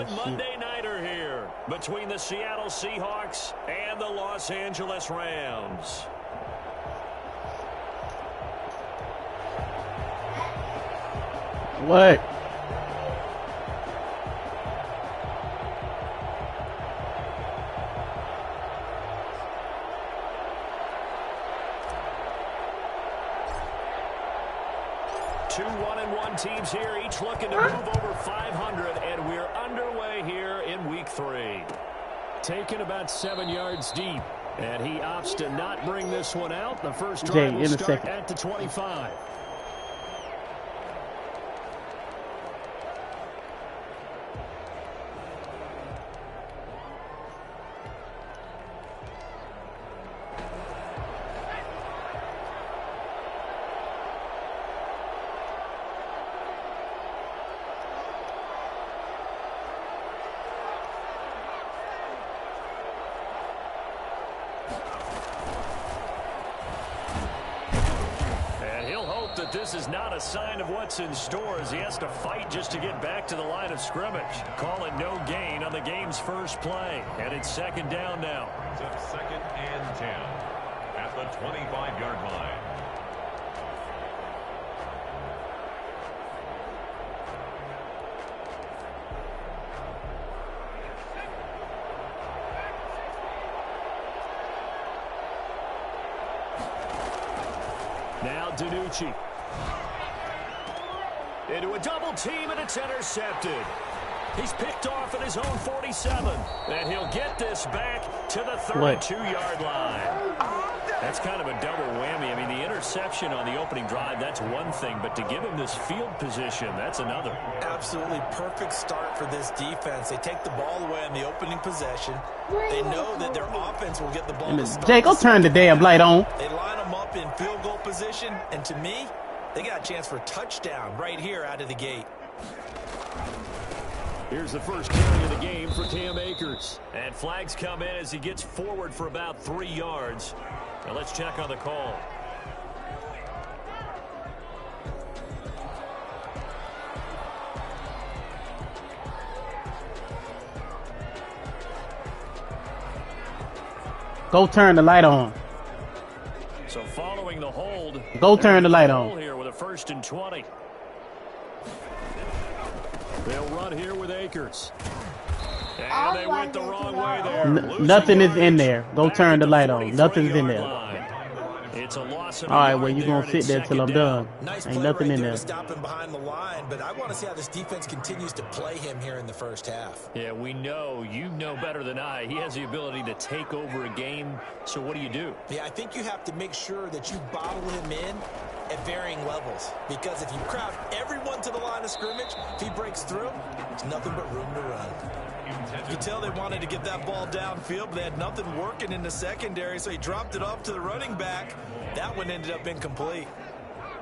Monday nighter here between the Seattle Seahawks and the Los Angeles Rams. What? Two 1-1 teams here, each looking to move over 500, and we're underway here in week 3. Taken about 7 yards deep, and he opts to not bring this one out. The first drive will start at the 25. That this is not a sign of what's in store as he has to fight just to get back to the line of scrimmage. Call it no gain on the game's first play, and it's second down now. It's second and 10 at the 25-yard line. Now DiNucci. Into a double team, and it's intercepted. He's picked off at his own 47, and he'll get this back to the 32-yard line. That's kind of a double whammy. I mean, the interception on the opening drive, that's one thing, but to give him this field position, that's another. Absolutely perfect start for this defense. They take the ball away on the opening possession. They know that their offense will get the ball to start. Jake, go turn the damn light on. They line them up in field goal position, and to me, they got a chance for a touchdown right here out of the gate. Here's the first carry of the game for Cam Akers. And flags come in as he gets forward for about 3 yards. Now let's check on the call. Go turn the light on. So following the hold, go turn the light on. Here with a 1st and 20. They'll run here with Akers. And they went the wrong way there. Nothing is in there. Go turn the light on. Nothing's in there. It's a loss of all right, well, you're going to sit there till I'm done. Nice Ain't nothing in there. Stop him behind the line, but I want to see how this defense continues to play him here in the first half. Yeah, we know. You know better than I. He has the ability to take over a game. So what do? Yeah, I think you have to make sure that you bottle him in at varying levels. Because if you crowd everyone to the line of scrimmage, if he breaks through, there's nothing but room to run. You can tell they wanted to get that ball downfield, but they had nothing working in the secondary, so he dropped it off to the running back. That one ended up incomplete.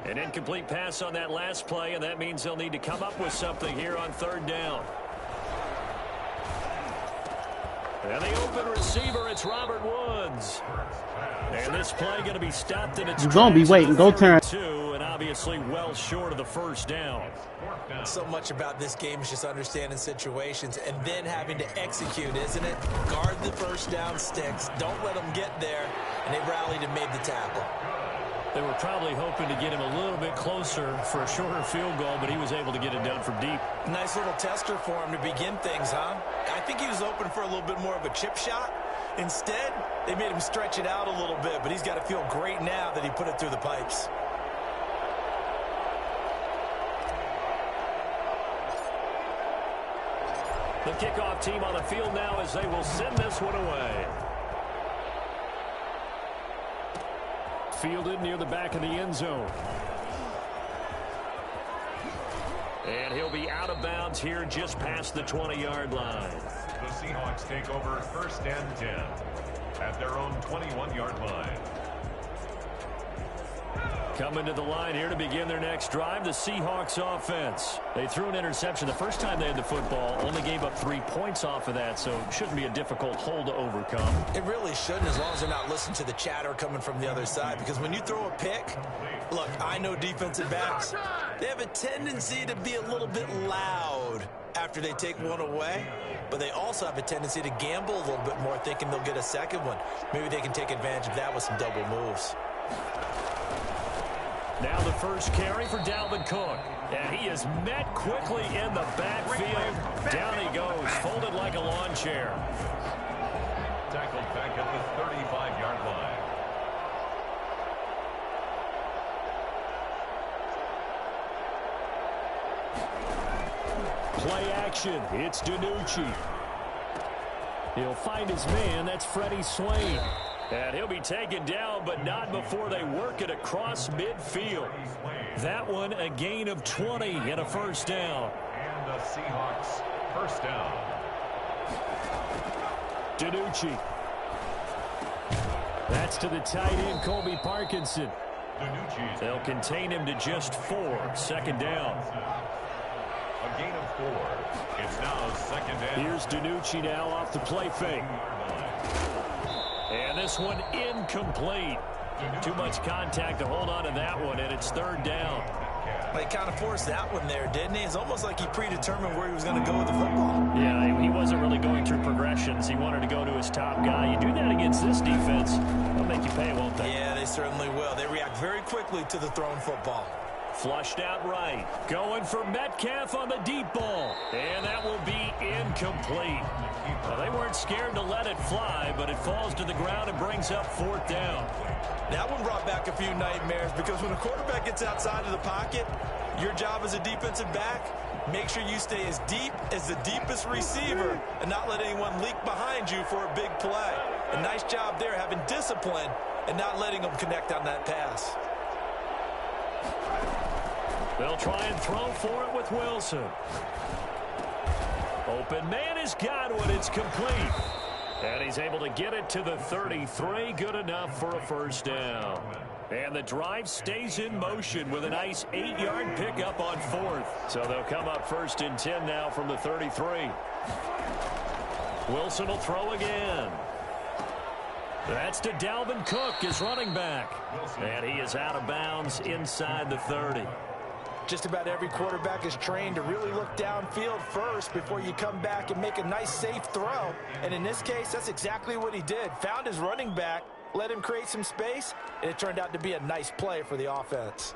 An incomplete pass on that last play, and that means they'll need to come up with something here on 3rd down. And the open receiver, it's Robert Woods. And this play going to be stopped in its You're going to be waiting. Go turn. And obviously well short of the 1st down. So much about this game is just understanding situations and then having to execute, isn't it? Guard the 1st down sticks. Don't let them get there. And they rallied and made the tackle. They were probably hoping to get him a little bit closer for a shorter field goal, but he was able to get it done from deep. Nice little tester for him to begin things, huh? I think he was open for a little bit more of a chip shot. Instead, they made him stretch it out a little bit, but he's got to feel great now that he put it through the pipes. The kickoff team on the field now as they will send this one away. Fielded near the back of the end zone. And he'll be out of bounds here just past the 20-yard line. The Seahawks take over 1st and 10 at their own 21-yard line. Coming to the line here to begin their next drive, the Seahawks offense. They threw an interception the first time they had the football, only gave up 3 points off of that, so it shouldn't be a difficult hole to overcome. It really shouldn't, as long as they're not listening to the chatter coming from the other side, because when you throw a pick, look, I know defensive backs, they have a tendency to be a little bit loud mode after they take one away, but they also have a tendency to gamble a little bit more, thinking they'll get a second one. Maybe they can take advantage of that with some double moves. Now the first carry for Dalvin Cook. And he is met quickly in the backfield. Down he goes, folded like a lawn chair. Tackled back at the 35-yard line. Play action. It's DiNucci. He'll find his man. That's Freddie Swain. And he'll be taken down, but not before they work it across midfield. That one, a gain of 20 and a first down. And the Seahawks first down. DiNucci. That's to the tight end, Colby Parkinson. They'll contain him to just 4. Second down. A gain of 4. It's now second down. Here's DiNucci now off the play fake. And this one incomplete. Too much contact to hold on to that one, and it's third down. Well, he kind of forced that one there, didn't he? It's almost like he predetermined where he was going to go with the football. Yeah, he wasn't really going through progressions. He wanted to go to his top guy. You do that against this defense, they'll make you pay, won't they? Yeah, they certainly will. They react very quickly to the thrown football. Flushed out right. Going for Metcalf on the deep ball. And that will be incomplete. Well, they weren't scared to let it fly, but it falls to the ground and brings up fourth down. That one brought back a few nightmares because when a quarterback gets outside of the pocket, your job as a defensive back, make sure you stay as deep as the deepest receiver and not let anyone leak behind you for a big play. A nice job there having discipline and not letting them connect on that pass. They'll try and throw for it with Wilson. Open man has got one. It's complete. And he's able to get it to the 33. Good enough for a first down. And the drive stays in motion with a nice 8-yard pickup on fourth. So they'll come up first and 10 now from the 33. Wilson will throw again. That's to Dalvin Cook, his running back. And he is out of bounds inside the 30. Just about every quarterback is trained to really look downfield first before you come back and make a nice, safe throw. And in this case, that's exactly what he did. Found his running back, let him create some space, and it turned out to be a nice play for the offense.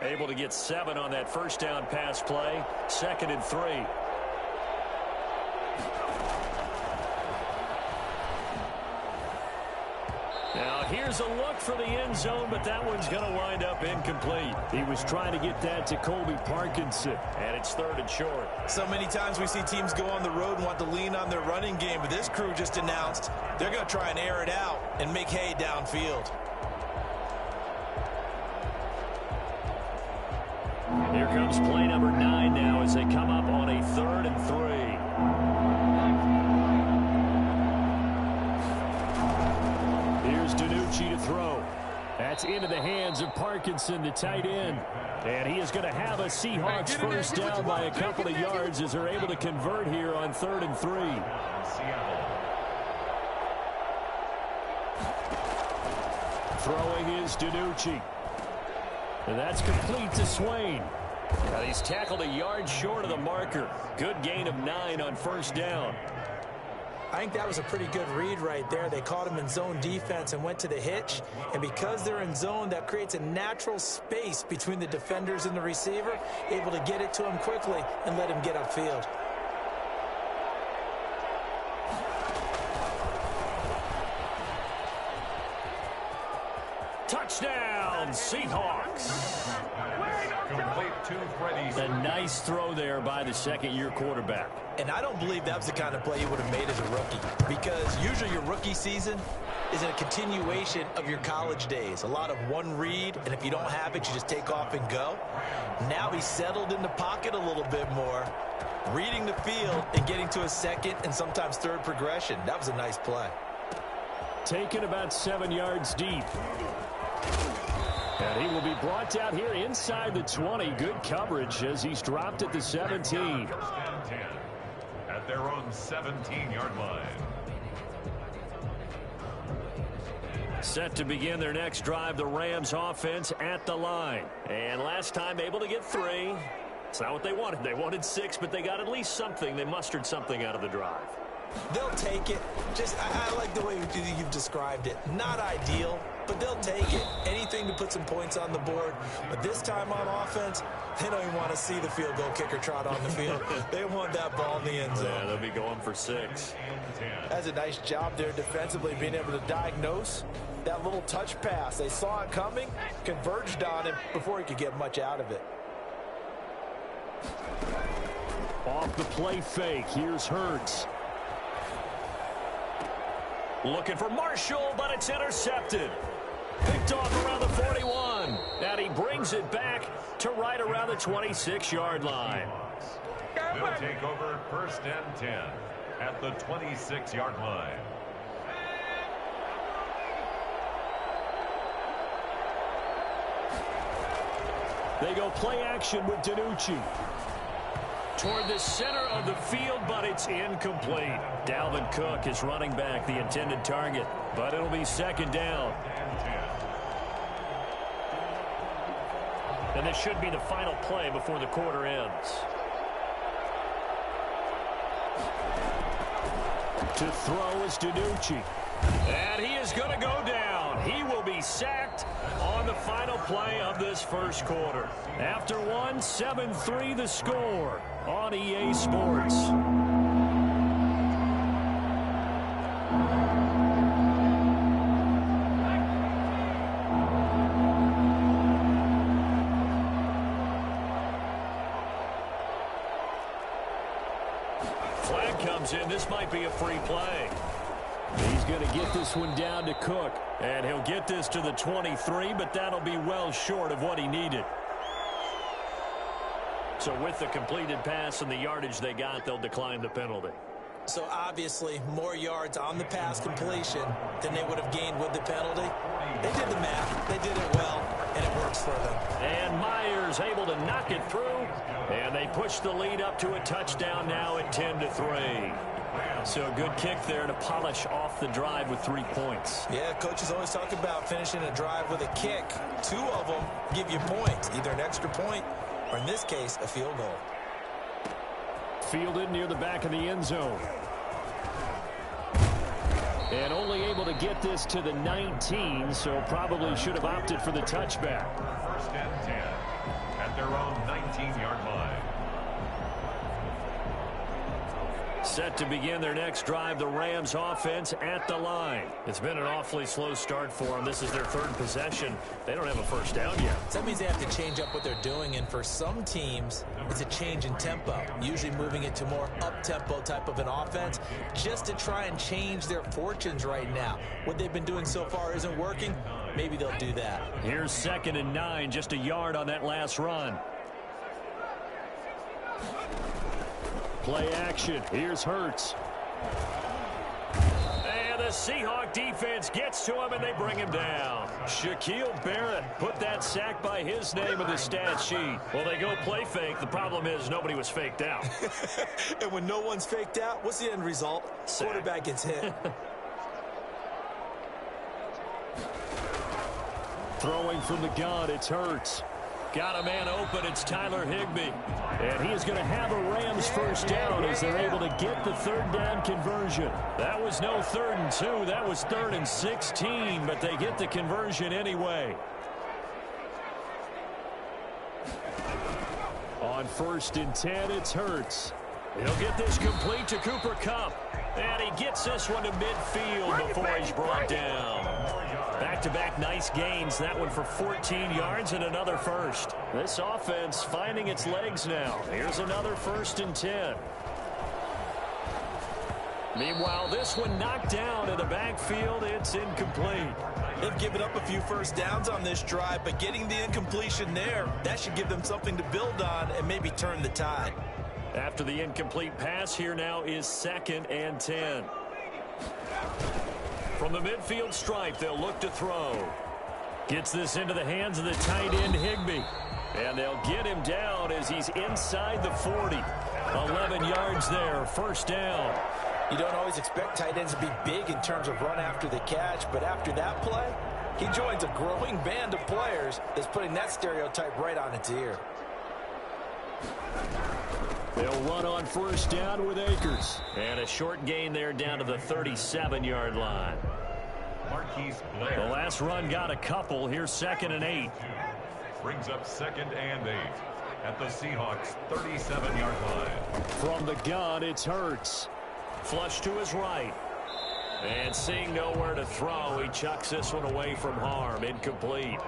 Able to get 7 on that first down pass play. 2nd and 3. Now here's a look for the end zone, but that one's going to wind up incomplete. He was trying to get that to Colby Parkinson, and it's 3rd and short. So many times we see teams go on the road and want to lean on their running game, but this crew just announced they're going to try and air it out and make hay downfield. Here comes play number 9 now as they come up on a 3rd and 3. Here's DiNucci to throw. That's into the hands of Parkinson, the tight end. And he is going to have a Seahawks first down by a couple of yards as they're able to convert here on 3rd and 3. Throwing is DiNucci. And that's complete to Swain. Now he's tackled a yard short of the marker. Good gain of 9 on first down. I think that was a pretty good read right there. They caught him in zone defense and went to the hitch. And because they're in zone, that creates a natural space between the defenders and the receiver, able to get it to him quickly and let him get upfield. Touchdown, Seahawks. A nice throw there by the second-year quarterback. And I don't believe that was the kind of play you would have made as a rookie, because usually your rookie season is a continuation of your college days. A lot of one read, and if you don't have it, you just take off and go. Now he's settled in the pocket a little bit more, reading the field and getting to a second and sometimes third progression. That was a nice play. Taken about 7 yards deep. And he will be brought down here inside the 20. Good coverage as he's dropped at the 17. At their own 17-yard line. Set to begin their next drive, the Rams offense at the line. And last time able to get 3. It's not what they wanted. They wanted 6, but they got at least something. They mustered something out of the drive. They'll take it. I like the way you've described it. Not ideal, but they'll take it. Anything to put some points on the board. But this time on offense, they don't even want to see the field goal kicker trot on the field. They want that ball in the end zone. Yeah, they'll be going for 6. That's a nice job there defensively, being able to diagnose that little touch pass. They saw it coming, converged on him before he could get much out of it. Off the play fake, here's Hurts. Looking for Marshall, but it's intercepted. Picked off around the 41. And he brings it back to right around the 26-yard line. They'll take over 1st and 10 at the 26-yard line. They go play action with DiNucci. Toward the center of the field, but it's incomplete. Dalvin Cook is running back, the intended target, but it'll be 2nd down. And this should be the final play before the quarter ends. To throw is DiNucci. And he is going to go down. He will be sacked on the final play of this first quarter. After 1, 7-3 the score on EA Sports. Flag comes in. This might be a free play. He's going to get this one down to Cook. And he'll get this to the 23, but that'll be well short of what he needed. So with the completed pass and the yardage they got, they'll decline the penalty. So obviously more yards on the pass completion than they would have gained with the penalty. They did the math. They did it well, and it works for them. And Myers able to knock it through. And they push the lead up to a touchdown now at 10-3. So a good kick there to polish off the drive with 3 points. Yeah, coaches always talk about finishing a drive with a kick. 2 of them give you points, either an extra point or, in this case, a field goal. Fielded near the back of the end zone. And only able to get this to the 19, so probably should have opted for the touchback. 1st and 10 at their own 19-yard line. Set to begin their next drive, the Rams offense at the line. It's been an awfully slow start for them. This is their 3rd possession. They don't have a first down yet. So that means they have to change up what they're doing, and for some teams, it's a change in tempo, usually moving it to more up-tempo type of an offense just to try and change their fortunes right now. What they've been doing so far isn't working. Maybe they'll do that. Here's 2nd and 9, just a yard on that last run. Play action. Here's Hurts. And the Seahawk defense gets to him, and they bring him down. Shaquille Barrett put that sack by his name in the stat sheet. Well, they go play fake. The problem is nobody was faked out. And when no one's faked out, what's the end result? Sack. Quarterback gets hit. Throwing from the gun, it's Hurts. Got a man open, it's Tyler Higbee. And he is going to have a Rams first down as they're able to get the 3rd down conversion. That was no 3rd and 2, that was 3rd and 16, but they get the conversion anyway. On 1st and 10, it's Hurts. He'll get this complete to Cooper Kupp. And he gets this one to midfield before he's brought down. Back-to-back nice gains. That one for 14 yards and another first. This offense finding its legs now. Here's another 1st and 10. Meanwhile, this one knocked down in the backfield. It's incomplete. They've given up a few first downs on this drive, but getting the incompletion there, that should give them something to build on and maybe turn the tide. After the incomplete pass, here now is 2nd and 10. From the midfield stripe, they'll look to throw. Gets this into the hands of the tight end, Higbee. And they'll get him down as he's inside the 40. 11 yards there, first down. You don't always expect tight ends to be big in terms of run after the catch, but after that play, he joins a growing band of players that's putting that stereotype right on its ear. They'll run on first down with Akers. And a short gain there down to the 37-yard line. The last run got a couple. Here's 2nd and 8. Brings up 2nd and 8 at the Seahawks' 37-yard line. From the gun, it's Hurts. Flush to his right. And seeing nowhere to throw, he chucks this one away from harm. Incomplete.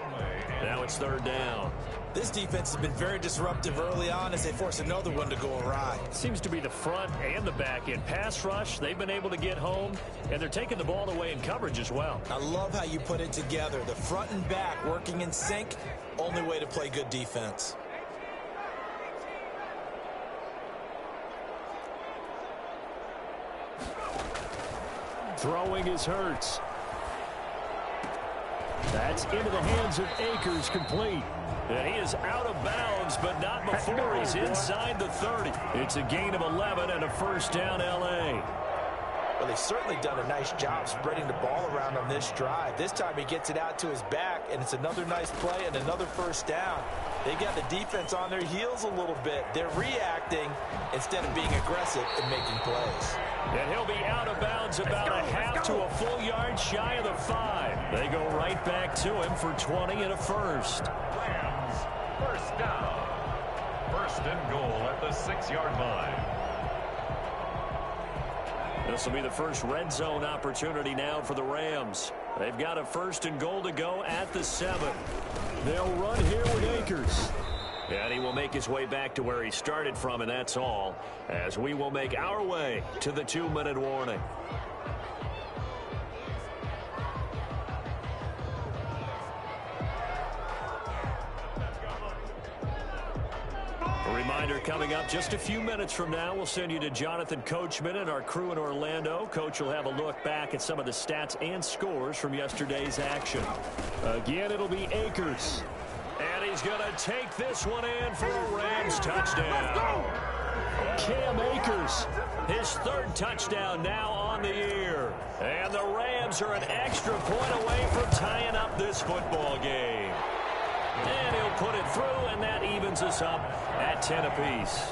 Now it's 3rd down. This defense has been very disruptive early on as they force another one to go awry. Seems to be the front and the back end. Pass rush, they've been able to get home, and they're taking the ball away in coverage as well. I love how you put it together. The front and back working in sync, only way to play good defense. Throwing is Hurts. That's into the hands of Akers, complete. And he is out of bounds, but not before he's inside the 30. It's a gain of 11 and a first down, L.A. Well, they've certainly done a nice job spreading the ball around on this drive. This time he gets it out to his back, and it's another nice play and another first down. They got the defense on their heels a little bit. They're reacting instead of being aggressive and making plays. And he'll be out of bounds about a half to a full yard shy of the 5. They go right back to him for 20 and a first. Rams, first down. 1st and goal at the 6-yard line. This will be the first red zone opportunity now for the Rams. They've got a 1st and goal to go at the 7. They'll run here with Akers. And he will make his way back to where he started from, and that's all, as we will make our way to the 2-minute warning. A reminder coming up just a few minutes from now, we'll send you to Jonathan Coachman and our crew in Orlando. Coach will have a look back at some of the stats and scores from yesterday's action. Again, it'll be Akers. And he's going to take this one in for a Rams touchdown. Cam Akers, his 3rd touchdown now on the year. And the Rams are an extra point away from tying up this football game. And he'll put it through, and that evens us up at 10 apiece.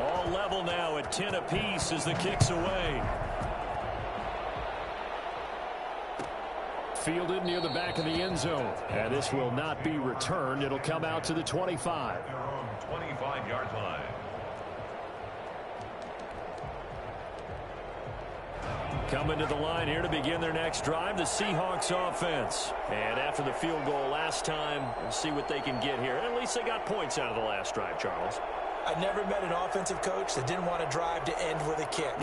All level now at 10 apiece as the kick's away. Fielded near the back of the end zone. And this will not be returned. It'll come out to the 25. Their own 25-yard line. Coming to the line here to begin their next drive, the Seahawks offense. And after the field goal last time, we'll see what they can get here. At least they got points out of the last drive, Charles. I've never met an offensive coach that didn't want to drive to end with a kick.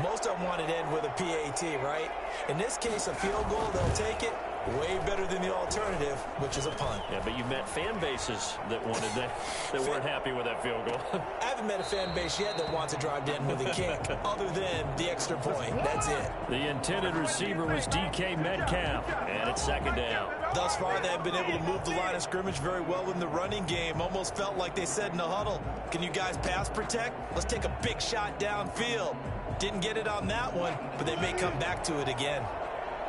Most of them want to end with a PAT, right? In this case, a field goal, they'll take it. Way better than the alternative, which is a punt. Yeah, but you've met fan bases that wanted that weren't happy with that field goal. I haven't met a fan base yet that wants to drive to end with a kick, other than the extra point. That's it. The intended receiver was DK Metcalf, and it's 2nd down. Thus far, they have been able to move the line of scrimmage very well in the running game. Almost felt like they said in the huddle, can you guys pass protect? Let's take a big shot downfield. Didn't get it on that one, but they may come back to it again.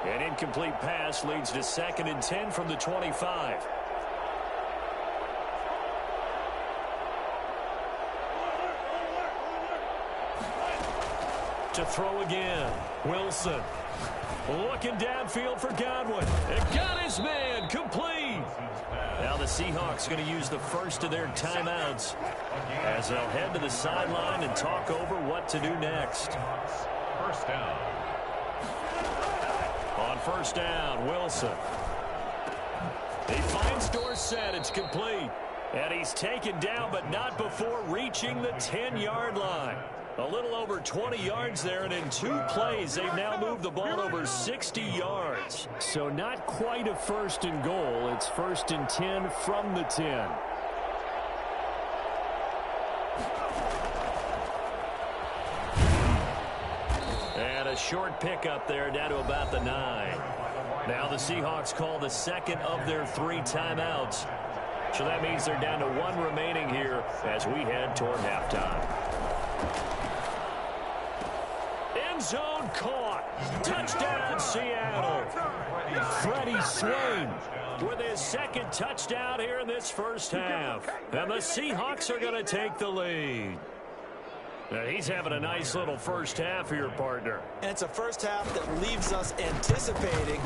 An incomplete pass leads to 2nd and 10 from the 25. To throw again, Wilson. Looking downfield for Godwin. It got his man, complete. Now the Seahawks going to use the first of their timeouts as they'll head to the sideline and talk over what to do next. First down. On first down, Wilson. He finds Dorsett. It's complete. And he's taken down, but not before reaching the 10-yard line. A little over 20 yards there, and in 2 plays, they've now moved the ball over 60 yards. So not quite a 1st and goal. It's 1st and 10 from the 10. And a short pickup there down to about the 9. Now the Seahawks call the 2nd of their 3 timeouts. So that means they're down to 1 remaining here as we head toward halftime. End zone caught. Touchdown, Seattle. Freddie Swain with his 2nd touchdown here in this first half. And the Seahawks are going to take the lead. Now he's having a nice little first half here, partner. And it's a first half that leaves us anticipating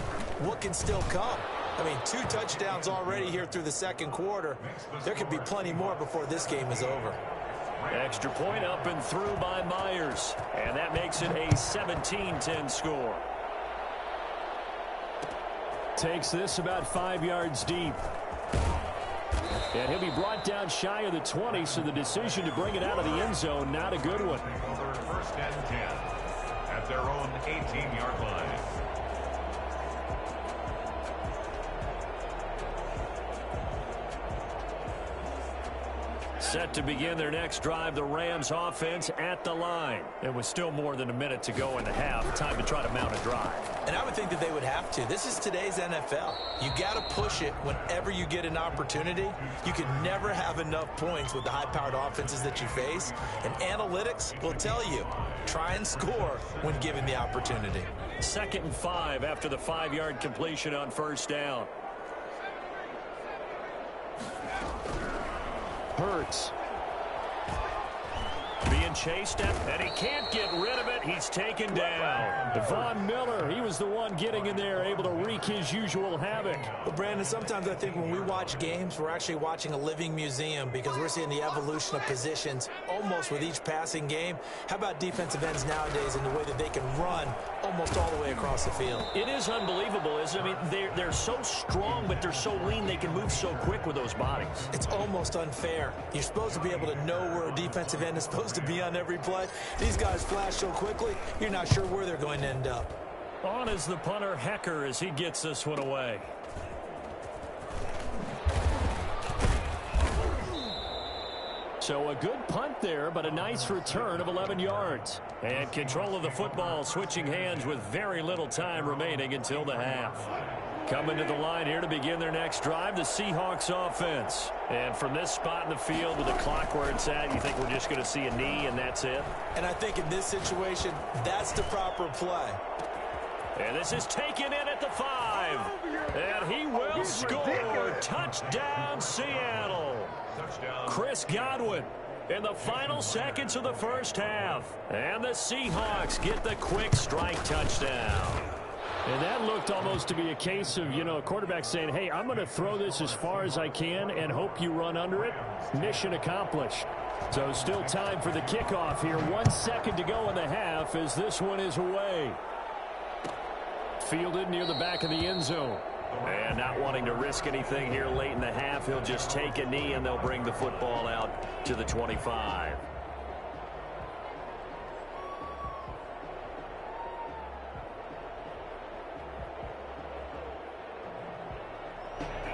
what can still come. I mean, 2 touchdowns already here through the 2nd quarter. There could be plenty more before this game is over. Extra point up and through by Myers. And that makes it a 17-10 score. Takes this about 5 yards deep. And he'll be brought down shy of the 20, so the decision to bring it out of the end zone, not a good one. Over 1st and 10 at their own 18-yard line. Set to begin their next drive, the Rams offense at the line. It was still more than a minute to go in the half. Time to try to mount a drive. And I would think that they would have to. This is today's NFL. You got to push it whenever you get an opportunity. You can never have enough points with the high-powered offenses that you face. And analytics will tell you, try and score when given the opportunity. 2nd and 5 after the 5-yard completion on 1st down. Hurts. Being chased at, and he can't get rid of it. He's taken down. Von Miller, he was the one getting in there, able to wreak his usual havoc. But, Brandon, sometimes I think when we watch games, we're actually watching a living museum because we're seeing the evolution of positions almost with each passing game. How about defensive ends nowadays and the way that they can run almost all the way across the field? It is unbelievable, isn't it? I mean, they're so strong, but they're so lean. They can move so quick with those bodies. It's almost unfair. You're supposed to be able to know where a defensive end is supposed to be on every play. These guys flash so quickly, you're not sure where they're going to end up. On is the punter, Hecker, as he gets this one away. So a good punt there, but a nice return of 11 yards. And control of the football switching hands with very little time remaining until the half. Coming to the line here to begin their next drive, the Seahawks offense. And from this spot in the field with the clock where it's at, you think we're just going to see a knee and that's it? And I think in this situation, that's the proper play. And this is taken in at the 5. And he will score. Touchdown, Seattle. Touchdown. Chris Godwin in the final seconds of the first half. And the Seahawks get the quick strike touchdown. And that looked almost to be a case of, a quarterback saying, hey, I'm going to throw this as far as I can and hope you run under it. Mission accomplished. So still time for the kickoff here. 1 second to go in the half as this one is away. Fielded near the back of the end zone. And not wanting to risk anything here late in the half, he'll just take a knee and they'll bring the football out to the 25.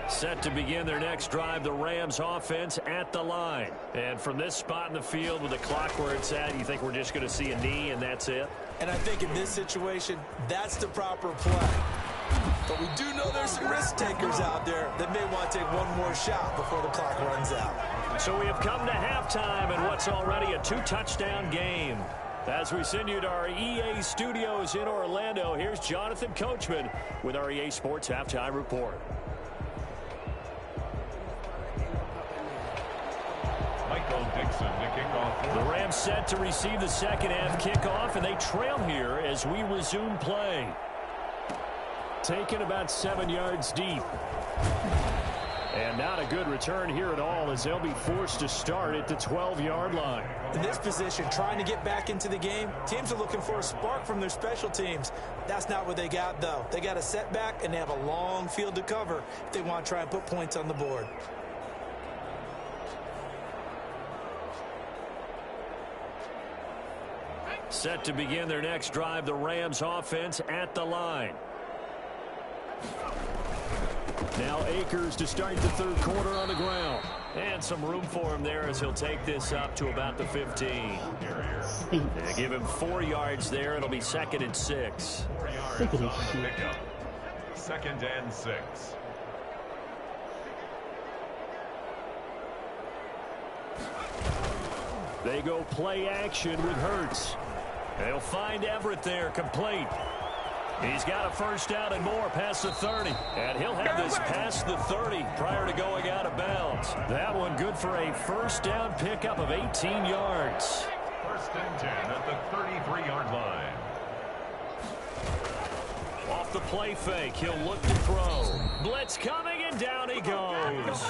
Set to begin their next drive, the Rams offense at the line. And from this spot in the field with the clock where it's at, you think we're just going to see a knee and that's it? And I think in this situation, that's the proper play. But we do know there's some risk takers out there that may want to take one more shot before the clock runs out. So we have come to halftime in what's already a 2-touchdown game. As we send you to our EA studios in Orlando, here's Jonathan Coachman with our EA Sports Halftime Report. The Rams set to receive the second half kickoff, and they trail here as we resume play. Taken about 7 yards deep. And not a good return here at all as they'll be forced to start at the 12-yard line. In this position, trying to get back into the game, teams are looking for a spark from their special teams. That's not what they got, though. They got a setback, and they have a long field to cover if they want to try and put points on the board. Set to begin their next drive, the Rams offense at the line. Now Akers to start the third quarter on the ground. And some room for him there as he'll take this up to about the 15. They give him 4 yards there. It'll be 2nd and 6. 4 yards on the pickup. 2nd and 6. They go play action with Hurts. They'll find Everett there, complete. He's got a first down and more past the 30. And he'll have this past the 30 prior to going out of bounds. That one good for a first down pickup of 18 yards. First and 10 at the 33-yard line. Off the play fake, he'll look to throw. Blitz coming, and down he goes.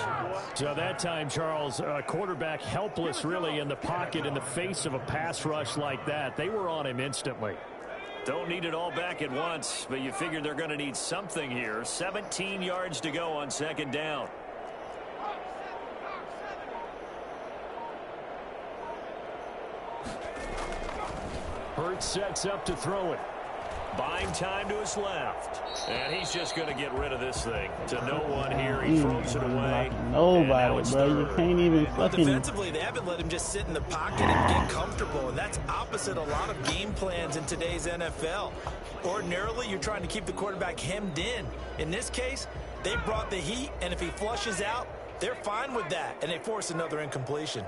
So that time, Charles, quarterback helpless really in the pocket in the face of a pass rush like that. They were on him instantly. Don't need it all back at once, but you figure they're going to need something here. 17 yards to go on second down. Hurts sets up to throw it. Buying time to his left. And he's just going to get rid of this thing. To no one here. He throws it away. Nobody, bro. You can't even fucking... Defensively, they haven't let him just sit in the pocket and get comfortable. And that's opposite a lot of game plans in today's NFL. Ordinarily, you're trying to keep the quarterback hemmed in. In this case, they brought the heat. And if he flushes out, they're fine with that. And they force another incompletion.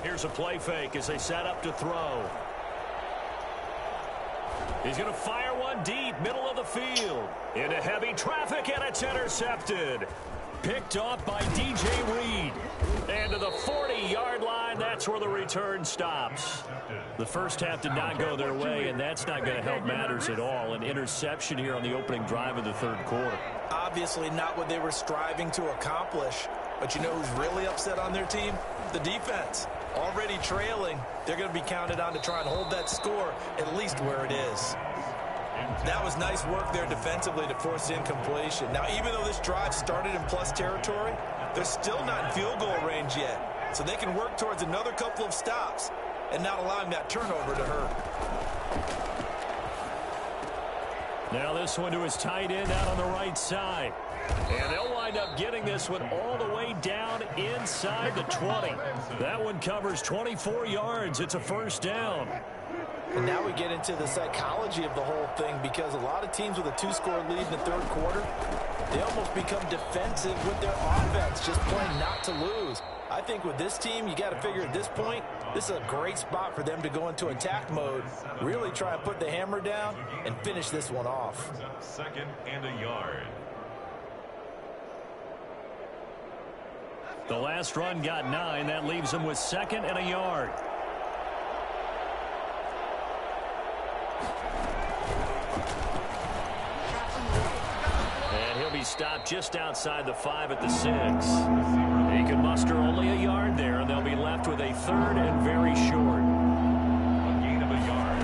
Here's a play fake as they set up to throw. He's going to fire one deep, middle of the field. Into heavy traffic, and it's intercepted. Picked off by DJ Reed. And to the 40-yard line, that's where the return stops. The first half did not go their way, and that's not going to help matters at all. An interception here on the opening drive of the third quarter. Obviously not what they were striving to accomplish. But you know who's really upset on their team? The defense. Already trailing, they're going to be counted on to try and hold that score at least where it is. That was nice work there defensively to force the incompletion. Now, even though this drive started in plus territory, they're still not in field goal range yet. So they can work towards another couple of stops and not allowing that turnover to hurt. Now this one to his tight end out on the right side. And they'll wind up getting this one all the way down inside the 20. That one covers 24 yards. It's a first down. And now we get into the psychology of the whole thing, because a lot of teams with a two-score lead in the third quarter, they almost become defensive with their offense, just playing not to lose. I think with this team, you got to figure at this point, this is a great spot for them to go into attack mode, really try and put the hammer down and finish this one off. Second and a yard. The last run got 9. That leaves him with second and a yard. And he'll be stopped just outside the 5 at the 6. He can muster only a yard there, and they'll be left with a third and very short. A gain of a yard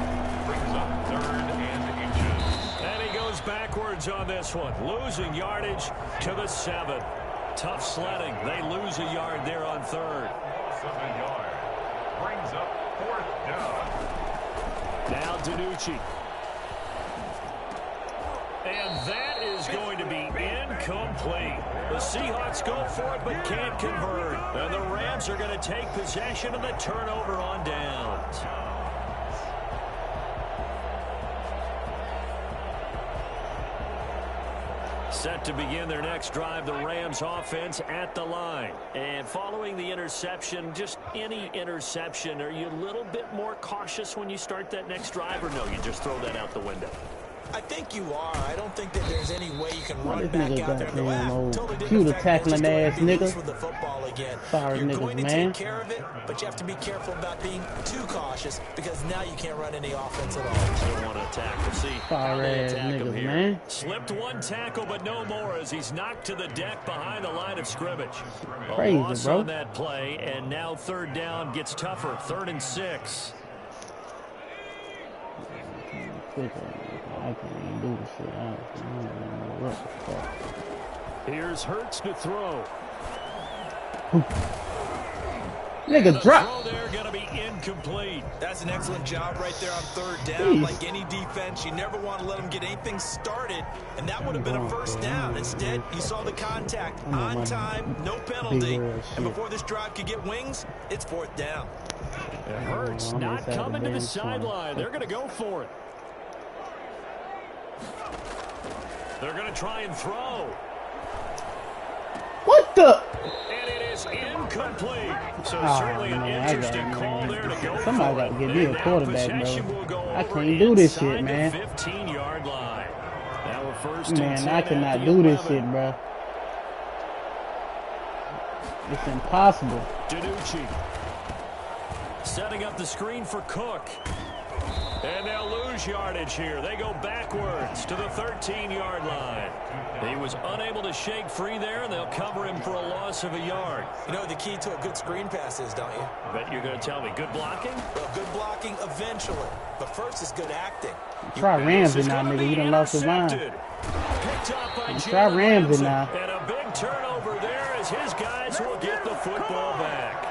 brings up third and inches. And he goes backwards on this one, losing yardage to the 7. Tough sledding. They lose a yard there on third. Loss of a yard brings up fourth down. Now DiNucci. And that is going to be incomplete. The Seahawks go for it but can't convert. And the Rams are going to take possession of the turnover on downs. Set to begin their next drive, the Rams offense at the line. And following the interception, just any interception, are you a little bit more cautious when you start that next drive, or no, you just throw that out the window? I think you are. I don't think that there's any way you can run this back nigga out there and go, totally didn't computer affect me. tackling Just go ahead ass and be nigga. loose with the football again. Sorry, You're niggas, going to man. take care of it, but you have to be careful about being too cautious, because now you can't run any offense at all. They want to attack. We'll see how they Sorry, attack him niggas, here. man. Slipped one tackle, but no more as he's knocked to the deck behind the line of scrimmage. Crazy, A loss bro. on that play, and now third down gets tougher. 3rd and 6. I can't even do this shit. I don't know what the fuck. Here's Hurts to throw. Nigga, The drop. throw there going to be incomplete. That's an excellent job right there on third down. Jeez. Like any defense, you never want to let them get anything started, and that would have been a first down. Instead, you saw the contact on time, no penalty, and before this drive could get wings, it's 4th down. And Hurts not coming to the sideline. They're going to go for it. They're going to try and throw. What? fucked up. And it is incomplete. So Oh, certainly an man, interesting call there to go. Somebody got to give me a quarterback, bro. I can't do this shit, man. 15-yard line. Now we're first and 10 Man, I cannot at the do this 11. shit, bro. It's impossible. DiNucci setting up the screen for Cook. And they'll lose yardage here. They go backwards to the 13-yard line. He was unable to shake free there, and they'll cover him for a loss of a yard. You know what the key to a good screen pass is, don't you? Bet you're going to tell me. Good blocking? Well, good blocking eventually. But first is good acting. Try Ramsey now, nigga. You done lost his mind. Try Ramsey now. And a big turnover there as his guys will get the football back.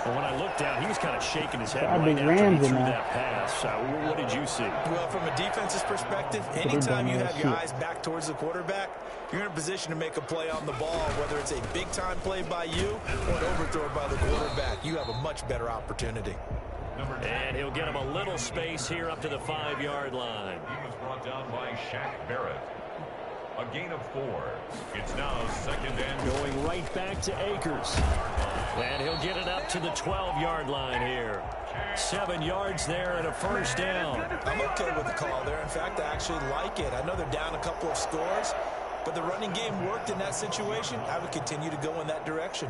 Well, when I looked down, he was kind of shaking his head right after he threw that pass. What did you see? Well, from a defense's perspective, anytime you have your eyes back towards the quarterback, you're in a position to make a play on the ball, whether it's a big-time play by you or an overthrow by the quarterback. You have a much better opportunity. And he'll get him a little space here up to the 5-yard line. He was brought down by Shaq Barrett. A gain of 4. It's now second and going right back to Akers. And he'll get it up to the 12-yard line here. 7 yards there and a first down. I'm okay with the call there. In fact, I actually like it. I know they're down a couple of scores, but the running game worked in that situation. I would continue to go in that direction.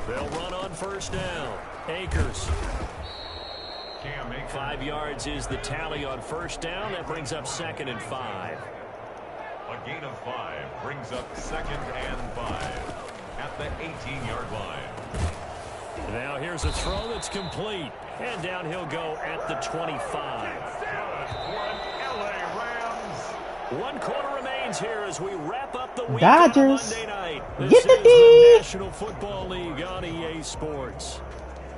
They'll run on first down. Akers. 5 yards is the tally on first down. That brings up 2nd and 5. A gain of 5 brings up 2nd and 5 at the 18-yard line. Now here's a throw that's complete. And down he'll go at the 25. 1 quarter remains here as we wrap up the week Dodgers. on Monday night. This Get the is D. the National Football League on EA Sports.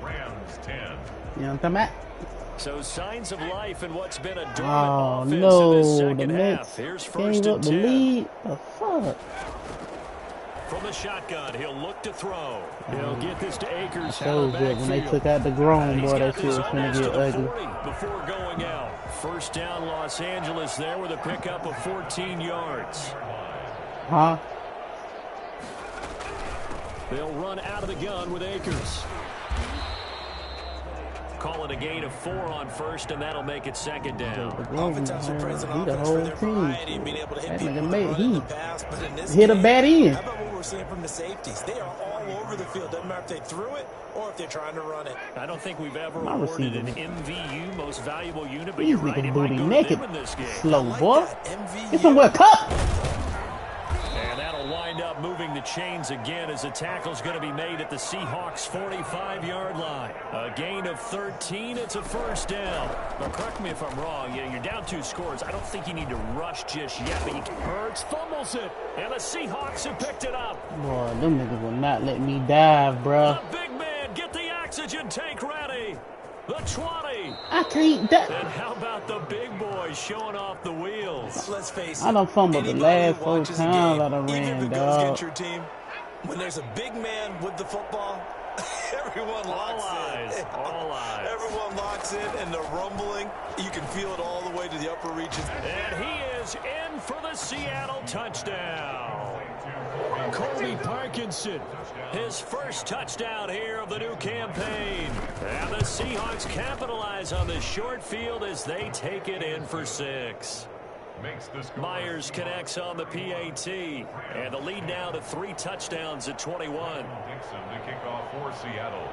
Rams 10. You know what I'm talking about? So signs of life in what's been a dormant Oh, offense in no. the The second half. Mets Here's gave first up and the 10. lead. The fuck? From the shotgun, he'll look to throw. He'll get this to Akers. So good. When they took out the grown, boy, that shit was going to get ugly. Before going out. First down, Los Angeles there with a pickup of 14 yards. Huh? They'll run out of the gun with Akers. Call it a gain of 4 on first, and that'll make it 2nd down. Oftentimes we're praising offense for their variety and being able to hit people with the pass, but in this hit game, a bad end. how about what we're seeing from the safeties? They are all over the field. Doesn't matter if they threw it or if they're trying to run it. I don't think we've ever awarded an MVU, most valuable unit, but These you're right, niggas it might booty go to naked. them in this game. Slow, boy. MVU. Get somewhere cut. And that'll wind up moving the chains again as the tackle's going to be made at the Seahawks' 45-yard line. A gain of 13. It's a first down. Now, correct me if I'm wrong. You're down 2 scores. I don't think you need to rush just yet, but Hurts fumbles it. And the Seahawks have picked it up. Boy, them niggas will not let me dive, bruh. The big man, get the oxygen tank ready. The 20. I can't dive. And how about the big boys showing off the wheels? Let's face it. I done fumbled the last 4 times I done even if ran, it goes dog. against your team, when there's a big man with the football, everyone locks in. All eyes. Everyone locks in, and the rumbling, you can feel it all the way to the upper reaches. And he is in for the Seattle touchdown. Colby Parkinson, his first touchdown here of the new campaign. And the Seahawks capitalize on the short field as they take it in for 6. Myers connects on the PAT. And the lead now to 3 touchdowns at 21. Dixon to kick off for Seattle.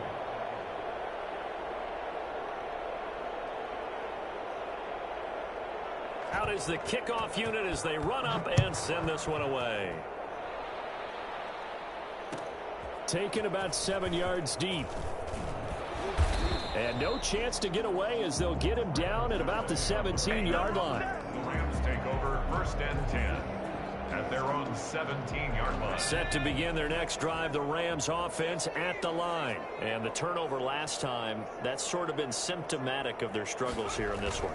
Out is the kickoff unit as they run up and send this one away. Taken about 7 yards deep. And no chance to get away as they'll get him down at about the 17-yard line. The Rams take over first and 10 at their own 17-yard line. Set to begin their next drive, the Rams offense at the line. And the turnover last time, that's sort of been symptomatic of their struggles here in this one.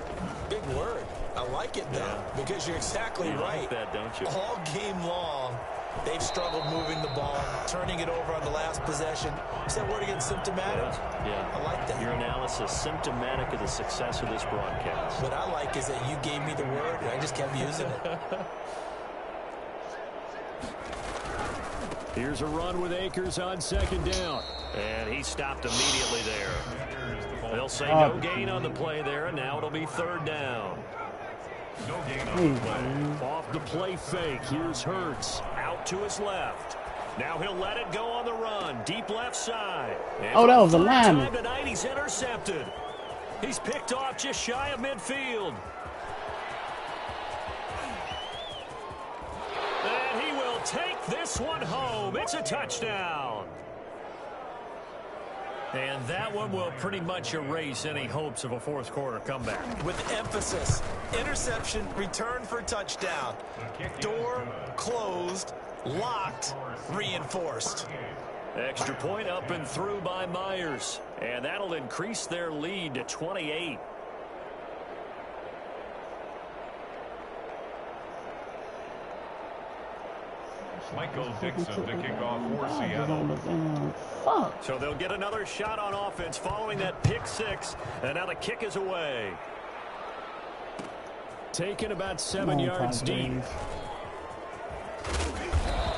Big word. I like it, though, because you're exactly right. Like that, don't you? All game long, they've struggled moving the ball, turning it over on the last possession. Is that word again, symptomatic? Yeah. I like that. Your analysis, symptomatic of the success of this broadcast. What I like is that you gave me the word, and I just kept using it. Here's a run with Akers on second down. And he stopped immediately there. They'll say no gain on the play there, and now it'll be third down. No gain on the play. Off the play fake, here's Hurts. Out to his left. Now he'll let it go on the run. Deep left side. And Oh, that was a lineman. time tonight, he's intercepted. He's picked off just shy of midfield. And he will take this one home. It's a touchdown. And that one will pretty much erase any hopes of a fourth quarter comeback. With emphasis, interception, return for touchdown. Door closed, locked, reinforced. Extra point up and through by Myers. And that'll increase their lead to 28. Michael Dixon to kick off for Seattle. Fuck. So they'll get another shot on offense following that pick six. And now the kick is away. Taken about 7 yards deep.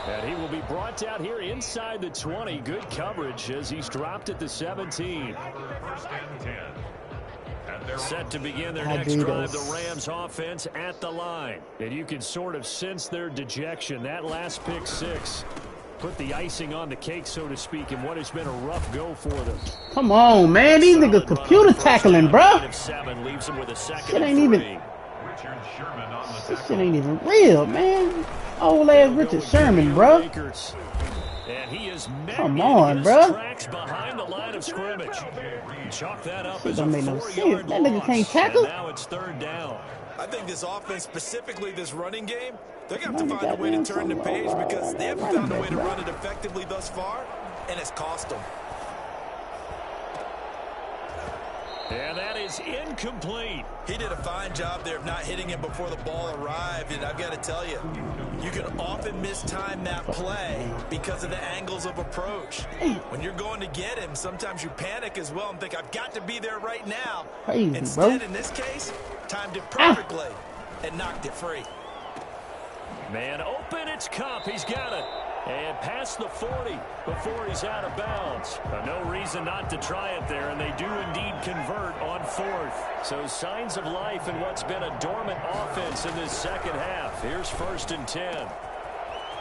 And he will be brought down here inside the 20. Good coverage as he's dropped at the 17. First and 10. Set to begin their next drive, the Rams offense at the line. And you can sort of sense their dejection. That last pick six put the icing on the cake, so to speak, in what has been a rough go for them. Come on, man. These niggas computer tackling, bro. Leaves them with a second Shit ain't even. Richard Sherman on the This shit ain't even real, man. Old ass Richard Sherman, bro. And he is come on, bro. Tracks behind the line of scrimmage. Chalk that up Shit as a don't make no 4-yard sense. That nigga loss. can't tackle. And now it's third down. I think this offense, specifically this running game, they're going to have to find a way to turn the page because they haven't found a way to run it effectively thus far, and it's cost them. And that is incomplete. He did a fine job there of not hitting him before the ball arrived, and I've got to tell you, you can often mistime that play because of the angles of approach. When you're going to get him, sometimes you panic as well and think, I've got to be there right now. Crazy, Instead, bro. in this case, timed it perfectly and knocked it free. Man open, it's Cup. He's got it. And past the 40 before he's out of bounds. No reason not to try it there, and they do indeed convert on fourth. So signs of life in what's been a dormant offense in this second half. Here's first and 10.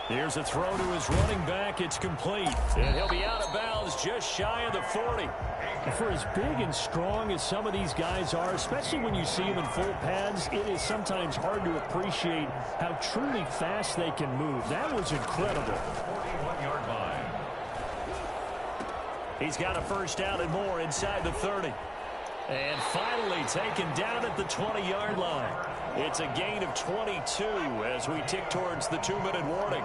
Here's a throw to his running back. It's complete. And he'll be out of bounds just shy of the 40. For as big and strong as some of these guys are, especially when you see them in full pads, it is sometimes hard to appreciate how truly fast they can move. That was incredible. 41-yard line. He's got a first down and more inside the 30. And finally taken down at the 20-yard line. It's a gain of 22 as we tick towards the 2-minute warning.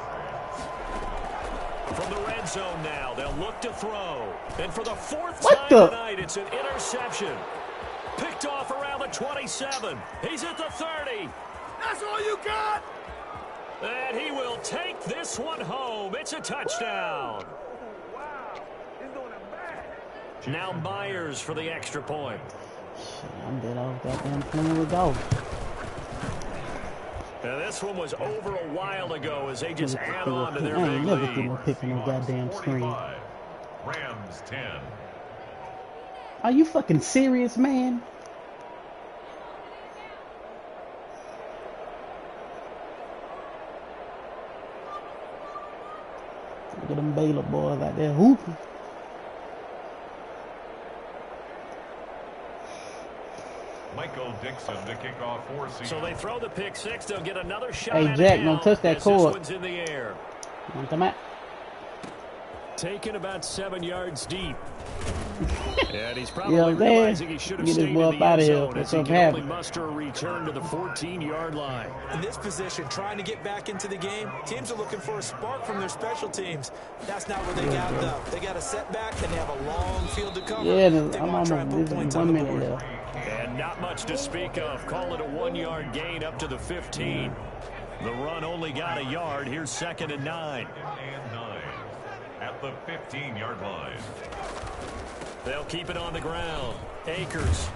From the red zone now, they'll look to throw. And for the fourth time tonight, it's an interception. Picked off around the 27. He's at the 30. That's all you got? And he will take this one home. It's a touchdown. Now Myers for the extra point. I'm dead off goddamn playing with golf. And this one was over a while ago as they just add on to their I big ain't never lead. getting a pick on no goddamn screen. Rams 10. Are you fucking serious, man? Look at them Baylor boys out there hooping. Michael Dixon to kick off for Seattle. So they throw the pick six. They'll get another shot Hey, at Jack, it don't touch that as cord. This one's in the air. Want them out? Taken about 7 yards deep. And he's probably You know what I'm saying? realizing he should have Get this stayed in boy the up out end of here. zone as What's he up can only happening? muster a return to the 14-yard line. In this position, trying to get back into the game, teams are looking for a spark from their special teams. That's not where they got though. They got a setback and they have a long field to cover. Yeah, They I'm want to try almost and put points on 1 the minute board. left. And not much to speak of. Call it a 1-yard gain up to the 15. The run only got a yard. Here's 2nd and 9. And 9 at the 15-yard line. They'll keep it on the ground. Akers.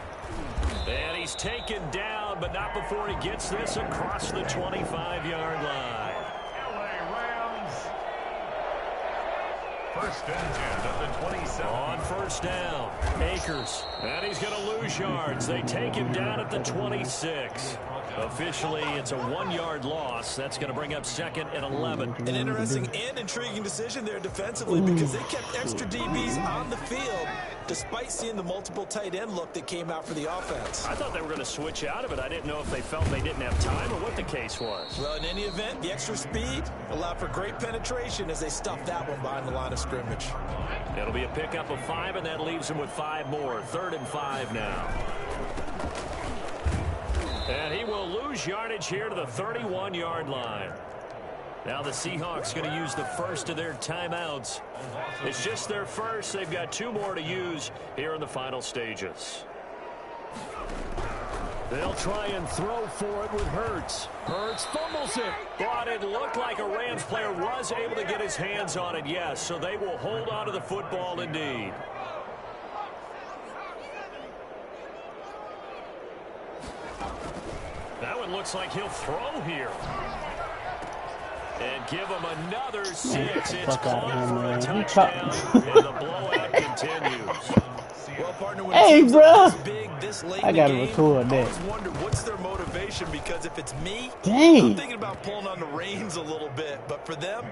And he's taken down, but not before he gets this across the 25-yard line. LA Rams First and 10 at the 27. On first down, Akers. And he's going to lose yards. They take him down at the 26. Officially, it's a 1-yard loss. That's going to bring up 2nd and 11. An interesting and intriguing decision there defensively because they kept extra DBs on the field despite seeing the multiple tight end look that came out for the offense. I thought they were going to switch out of it. I didn't know if they felt they didn't have time or what the case was. Well, in any event, the extra speed allowed for great penetration as they stuffed that one behind the line of scrimmage. It'll be a pickup of 5, and that leaves them with 5 more. 3rd and 5 now. And he will lose yardage here to the 31-yard line. Now the Seahawks going to use the first of their timeouts. It's just their first. They've got 2 more to use here in the final stages. They'll try and throw for it with Hurts. Hurts fumbles it. But it looked like a Rams player was able to get his hands on it, yes. So they will hold on to the football indeed. That one looks like he'll throw here. And give him another 6. It's caught for a touchdown, and the blowout continues. Well, partner, when hey, bro. This late I got to record that. I always wonder what's their motivation, because if it's me, Dang. I'm thinking about pulling on the reins a little bit. But for them,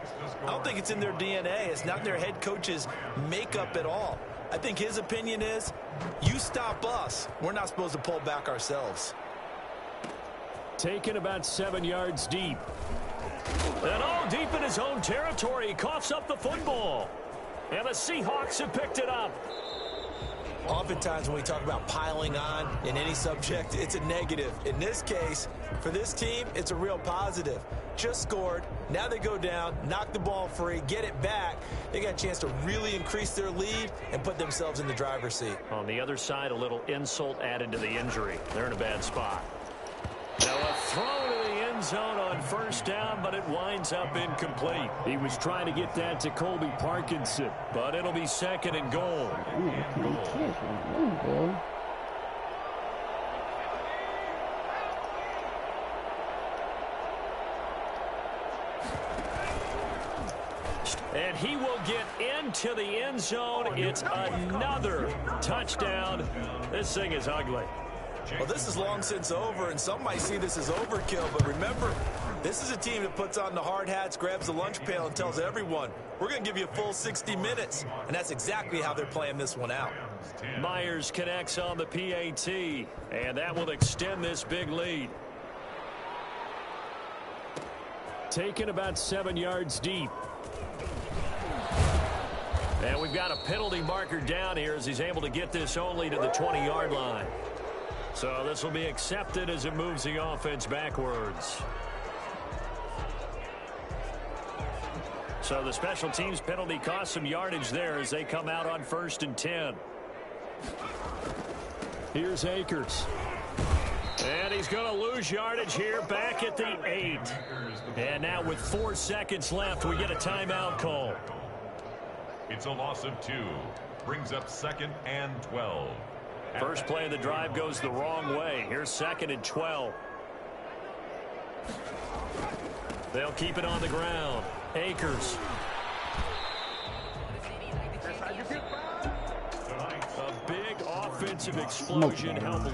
I don't think it's in their DNA. It's not in their head coach's makeup at all. I think his opinion is, you stop us, we're not supposed to pull back ourselves. Taken about 7 yards deep. And deep in his own territory, he coughs up the football. And the Seahawks have picked it up. Oftentimes when we talk about piling on in any subject, it's a negative. In this case, for this team, it's a real positive. Just scored. Now they go down, knock the ball free, get it back. They got a chance to really increase their lead and put themselves in the driver's seat. On the other side, a little insult added to the injury. They're in a bad spot. Now a throw to the end zone on first down, but it winds up incomplete. He was trying to get that to Colby Parkinson, but it'll be 2nd and goal. And he will get into the end zone. It's another touchdown. This thing is ugly. Well, this is long since over, and some might see this as overkill. But remember, this is a team that puts on the hard hats, grabs the lunch pail, and tells everyone, we're going to give you a full 60 minutes. And that's exactly how they're playing this one out. Myers connects on the PAT, and that will extend this big lead. Taken about 7 yards deep. And we've got a penalty marker down here as he's able to get this only to the 20-yard line. So this will be accepted as it moves the offense backwards. So the special teams penalty cost some yardage there as they come out on 1st and 10. Here's Akers. And he's going to lose yardage here back at the 8. And now with 4 seconds left, we get a timeout call. It's a loss of 2. Brings up 2nd and 12. First play of the drive goes the wrong way. Here's 2nd and 12. They'll keep it on the ground. Akers. A big offensive explosion helped